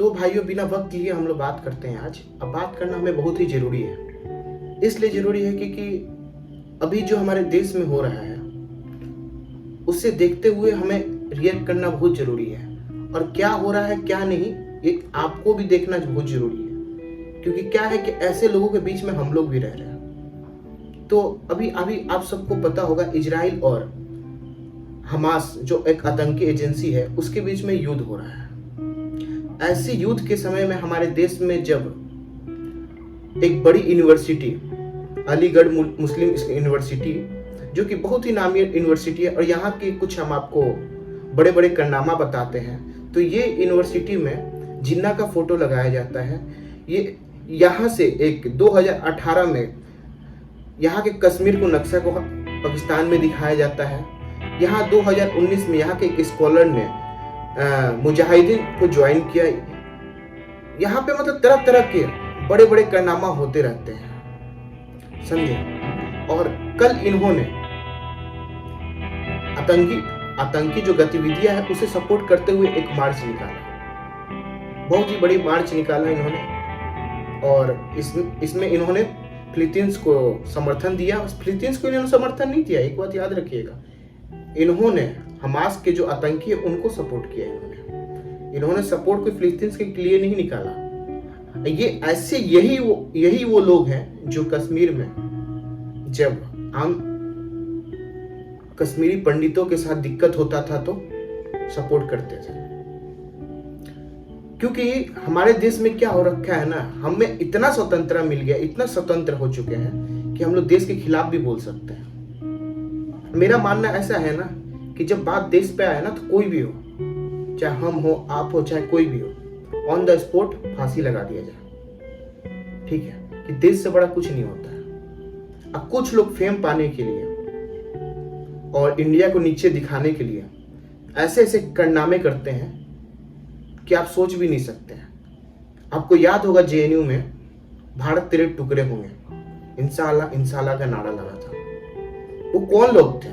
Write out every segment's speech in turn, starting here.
तो भाइयों, बिना वक्त लिए हम लोग बात करते हैं आज। अब बात करना हमें बहुत ही ज़रूरी है। इसलिए ज़रूरी है क्योंकि अभी जो हमारे देश में हो रहा है उससे देखते हुए हमें रिएक्ट करना बहुत ज़रूरी है। और क्या हो रहा है क्या नहीं, ये आपको भी देखना बहुत ज़रूरी है। क्योंकि क्या है कि ऐसे लोगों के बीच में हम लोग भी रह रहे हैं। तो अभी अभी आप सबको पता होगा, इजराइल और हमास जो एक आतंकी एजेंसी है उसके बीच में युद्ध हो रहा है। ऐसे युद्ध के समय में हमारे देश में जब एक बड़ी यूनिवर्सिटी, अलीगढ़ मुस्लिम यूनिवर्सिटी, जो कि बहुत ही नामी यूनिवर्सिटी है और यहाँ के कुछ हम आपको बड़े बड़े कारनामा बताते हैं, तो ये यूनिवर्सिटी में जिन्ना का फोटो लगाया जाता है। ये यहाँ से एक 2018 में यहाँ के कश्मीर को नक्शा को पाकिस्तान में दिखाया जाता है। यहाँ 2019 में यहाँ के एक स्कॉलर ने मुजाहिदीन को ज्वाइन किया। यहाँ पे मतलब तरह तरह के बड़े बड़े कारनामा होते रहते हैं, समझे। और कल इन्होंने आतंकी जो गतिविधियां है उसे सपोर्ट करते हुए एक मार्च निकाला, बहुत ही बड़ी मार्च निकाला इन्होंने। और इसमें इन्होंने फिलीपींस को समर्थन दिया। फिलीपींस को इन्होंने समर्थन नहीं दिया, एक बात याद रखिएगा। इन्होंने हमास के जो आतंकी है उनको सपोर्ट किया। इन्होंने सपोर्ट कोई फिलीपींस के लिए नहीं निकाला। ये ऐसे यही वो लोग हैं जो कश्मीर में जब आम कश्मीरी पंडितों के साथ दिक्कत होता था तो सपोर्ट करते थे। क्योंकि हमारे देश में क्या हो रखा है ना, हमें इतना स्वतंत्रता मिल गया, इतना स्वतंत्र हो चुके हैं कि हम लोग देश के खिलाफ भी बोल सकते हैं। मेरा मानना ऐसा है ना कि जब बात देश पे आए ना तो कोई भी हो, चाहे हम हो, आप हो, चाहे कोई भी हो, ऑन द स्पॉट फांसी लगा दिया जाए। ठीक है कि देश से बड़ा कुछ नहीं होता है। अब कुछ लोग फेम पाने के लिए और इंडिया को नीचे दिखाने के लिए ऐसे ऐसे कारनामे करते हैं कि आप सोच भी नहीं सकते हैं। आपको याद होगा जेएनयू में भारत तेरे टुकड़े होंगे, इंशाल्लाह इंशाल्लाह का नारा लगा था। वो कौन लोग थे,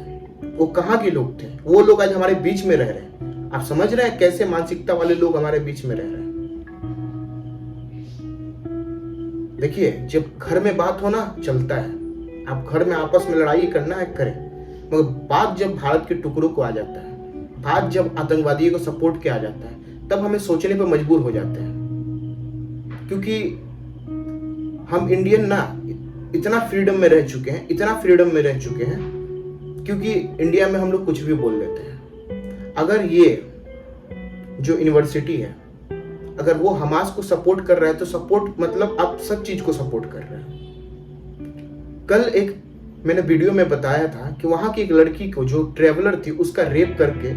वो कहाँ के लोग थे? वो लोग आज हमारे बीच में रह रहे हैं। आप समझ रहे हैं कैसे मानसिकता वाले लोग हमारे बीच में रह रहे हैं। देखिए, जब घर में बात होना चलता है, आप घर में आपस में लड़ाई करना है करें, मगर बात जब भारत के टुकड़ों को आ जाता है, बात जब आतंकवादियों को सपोर्ट किया जाता है, तब हमें सोचने पर मजबूर हो जाते हैं। क्योंकि हम इंडियन ना इतना फ्रीडम में रह चुके हैं, क्योंकि इंडिया में हम लोग कुछ भी बोल लेते हैं। अगर ये जो यूनिवर्सिटी है, अगर वो हमास को सपोर्ट कर रहा है तो सपोर्ट मतलब आप सब चीज को सपोर्ट कर रहे हैं। कल एक मैंने वीडियो में बताया था कि वहां की एक लड़की को, जो ट्रेवलर थी, उसका रेप करके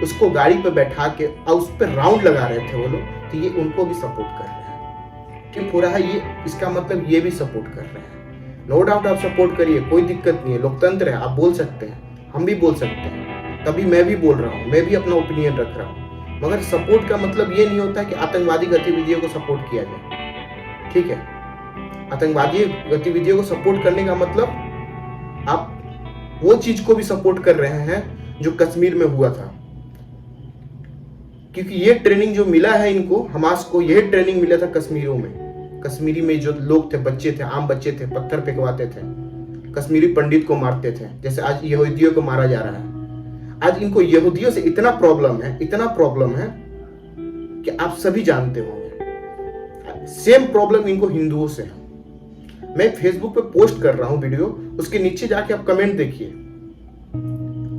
उसको गाड़ी पे बैठा के और उस पर राउंड लगा रहे थे वो लोग, तो ये उनको भी सपोर्ट कर रहे हैं। ठीक हो रहा है ये, इसका मतलब ये भी सपोर्ट कर रहे हैं। नो डाउट आप सपोर्ट करिए, कोई दिक्कत नहीं है, लोकतंत्र है, आप बोल सकते हैं, हम भी बोल सकते हैं। तभी मैं भी बोल रहा हूँ, मैं भी अपना ओपिनियन रख रहा हूँ। मगर सपोर्ट का मतलब ये नहीं होता कि आतंकवादी गतिविधियों को सपोर्ट किया जाए। ठीक है, आतंकवादी गतिविधियों को सपोर्ट करने का मतलब आप वो चीज को भी सपोर्ट कर रहे हैं जो कश्मीर में हुआ था। क्योंकि ये ट्रेनिंग जो मिला है इनको, हमास को यह ट्रेनिंग मिला था कश्मीरी में जो लोग थे, बच्चे थे, आम बच्चे थे, पत्थर फेंकवाते थे, कश्मीरी पंडित को मारते थे, जैसे आज यहूदियों को मारा जा रहा है। आज इनको यहूदियों से इतना प्रॉब्लम है कि आप सभी जानते होंगे। सेम प्रॉब्लम इनको हिंदुओं से है। मैं फेसबुक पे पोस्ट कर रहा हूं वीडियो, उसके नीचे जाके आप कमेंट देखिए,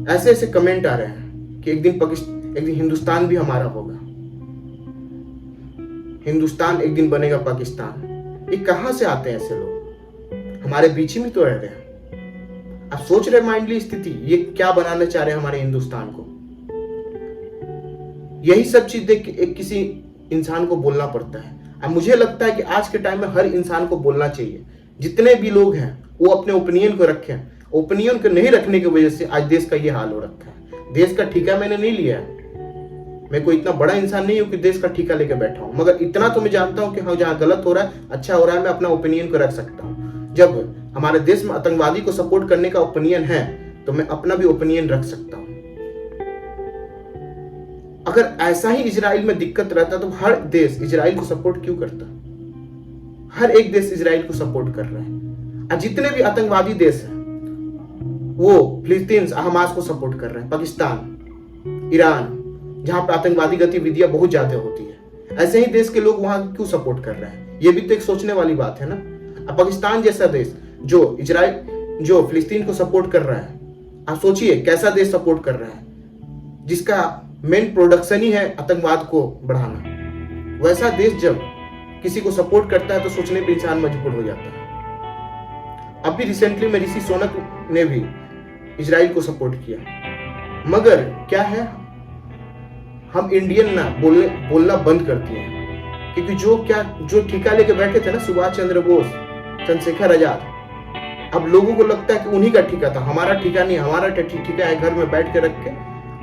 ऐसे ऐसे कमेंट आ रहे हैं कि एक दिन हिंदुस्तान भी हमारा होगा, हिंदुस्तान एक दिन बनेगा पाकिस्तान। ये कहां से आते हैं ऐसे लोग? हमारे बीच में तो रह रहे हैं। आप सोच रहे माइंडली स्थिति, ये क्या बनाना चाह रहे हैं हमारे हिंदुस्तान को? यही सब चीज देख के एक किसी इंसान को बोलना पड़ता है। अब मुझे लगता है कि आज के टाइम में हर इंसान को बोलना चाहिए। जितने भी लोग हैं वो अपने ओपिनियन को रखें। ओपिनियन को नहीं रखने की वजह से आज देश का ये हाल हो रखा है। देश का ठेका मैंने नहीं लिया है, मैं कोई इतना बड़ा इंसान नहीं हूं कि देश का ठेका लेके बैठा हूं, मगर इतना तो मैं जानता हूं कि हाँ, जहां गलत हो रहा है, अच्छा हो रहा है, मैं अपना ओपिनियन को रख सकता हूं। जब हमारे देश में आतंकवादी को सपोर्ट करने का ओपिनियन है तो मैं अपना भी ओपिनियन रख सकता हूं। अगर ऐसा ही इजराइल में दिक्कत रहता तो हर देश इजराइल को सपोर्ट क्यों करता? हर एक देश इजराइल को सपोर्ट कर रहा है। और जितने भी आतंकवादी देश हैं वो फिलिस्तीन हमास को सपोर्ट कर रहे हैं, पाकिस्तान, ईरान, जहां पे आतंकवादी गतिविधियां बहुत ज्यादा होती है, ऐसे ही देश के लोग वहां क्यों सपोर्ट कर रहे हैं? ये भी तो एक सोचने वाली बात है ना। अब पाकिस्तान जैसा देश जो फिलिस्तीन को सपोर्ट कर रहा है, आप सोचिए कैसा देश सपोर्ट कर रहा है, जिसका मेन प्रोडक्शन ही है आतंकवाद को बढ़ाना। वैसा देश जब किसी को सपोर्ट करता है तो सोचने पर इंसान मजबूर हो जाता है। अभी रिसेंटली में ऋषि सुनक ने भी इजराइल को सपोर्ट किया, मगर क्या है, हम इंडियन ना बोलना बंद कर दिए हैं। क्योंकि जो ठिका लेके बैठे थे ना सुभाष चंद्र बोस, चंद्रशेखर आजाद, अब लोगों को लगता है कि उन्हीं का ठिका था, हमारा ठिका नहीं। हमारा ठिका है घर में बैठ के रख के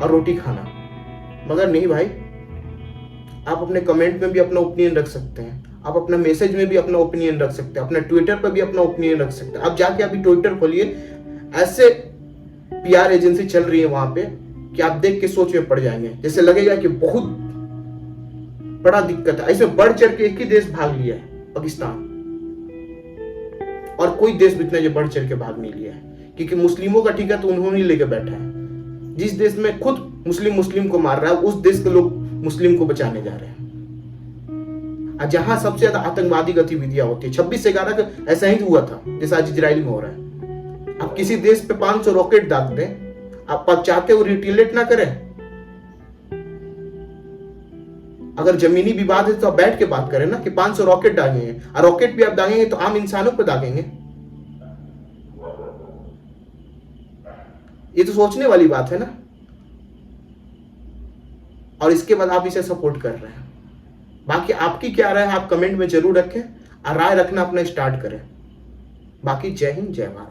और रोटी खाना। मगर नहीं भाई, आप अपने कमेंट में भी अपना ओपिनियन रख सकते हैं, आप अपना मैसेज में भी अपना ओपिनियन रख सकते हैं, अपना ट्विटर पर भी अपना ओपिनियन रख सकते हैं। आप जाके अभी ट्विटर खोलिए, ऐसे पीआर एजेंसी चल रही है वहां पे कि आप देख के सोच में पड़ जाएंगे, जैसे लगेगा कि बहुत बड़ा दिक्कत है। ऐसे बढ़ चढ़ के एक ही देश भाग लिया है, पाकिस्तान, और कोई देश भी इतना बढ़ चढ़ के भाग नहीं लिया है। क्योंकि मुस्लिमों का ठिका तो उन्होंने लेके बैठा है। जिस देश में खुद मुस्लिम को मार रहा है, उस देश के लोग मुस्लिम को बचाने जा रहे हैं। जहां सबसे ज्यादा आतंकवादी गतिविधियां होती है, 26/11 का ऐसा ही हुआ था जैसा आज इजराइल में हो रहा है। आप किसी देश पे 500 रॉकेट दाग दें, आप चाहते हो रिटेलिएट ना करें? अगर जमीनी विवाद है तो आप बैठ के बात करें ना कि 500 रॉकेट दागेंगे, और रॉकेट भी आप दागेंगे तो आम इंसानों पर दागेंगे। ये तो सोचने वाली बात है ना। और इसके बाद आप इसे सपोर्ट कर रहे हैं। बाकी आपकी क्या राय है आप कमेंट में जरूर रखें, और राय रखना अपना स्टार्ट करें। बाकी जय हिंद, जय भारत।